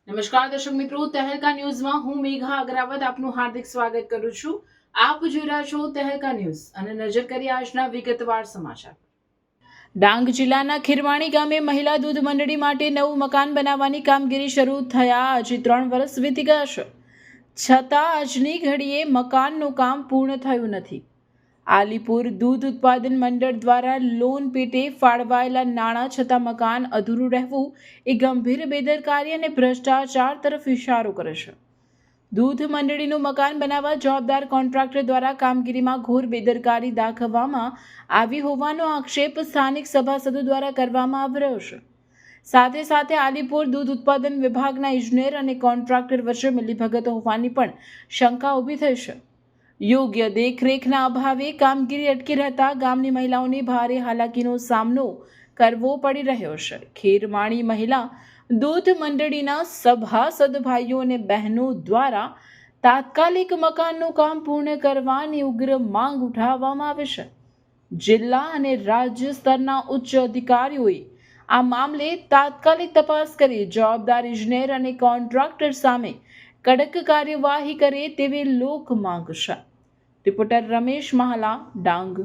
નમસ્કાર દર્શક મિત્રો, તહેલકા ન્યૂઝમાં હું મેઘા અગ્રવાલ આપનું હાર્દિક સ્વાગત કરું છું. આપ જોઈ રહ્યા છો તહેલકા ન્યૂઝ અને નજર કરીએ આજના વિગતવાર સમાચાર. ડાંગ જિલ્લાના ખીરવાણી ગામે મહિલા દૂધ મંડળી માટે નવું મકાન બનાવવાની કામગીરી શરૂ થયા આજે 3 વર્ષ વીતી ગયા છે, છતાં આજની ઘડીએ મકાનનું કામ પૂર્ણ થયું નથી. આલીપુર દૂધ ઉત્પાદન મંડળ દ્વારા લોન પેટે ફાળવાયેલા નાણાં છતાં મકાન અધૂરું રહેવું એ ગંભીર બેદરકારી અને ભ્રષ્ટાચાર તરફ ઇશારો કરે છે. દૂધ મંડળીનું મકાન બનાવવા જવાબદાર કોન્ટ્રાક્ટર દ્વારા કામગીરીમાં ઘોર બેદરકારી દાખવવામાં આવી હોવાનો આક્ષેપ સ્થાનિક સભાસદો દ્વારા કરવામાં આવી રહ્યો છે. સાથે સાથે આલીપુર દૂધ ઉત્પાદન વિભાગના ઇજનેર અને કોન્ટ્રાક્ટર વચ્ચે મિલીભગત હોવાની પણ શંકા ઊભી થઈ છે. યોગ્ય દેખરેખના અભાવે કામગીરી અટકી રહેતા ગામની મહિલાઓને ભારે હાલાકીનો સામનો કરવો પડી રહ્યો છે. ખીરવાણી મહિલા દૂધ મંડળીના સભાસદ ભાઈઓ અને બહેનો દ્વારા તાત્કાલિક મકાનનું કામ પૂર્ણ કરવાની ઉગ્ર માંગ ઉઠાવવામાં આવે છે. જિલ્લા અને રાજ્ય સ્તરના ઉચ્ચ અધિકારીઓએ આ મામલે તાત્કાલિક તપાસ કરી જવાબદાર ઇજનેર અને કોન્ટ્રાક્ટર સામે કડક કાર્યવાહી કરે તેવી લોક માંગ છે. રિપોર્ટર રમેશ મહાલા, ડાંગ.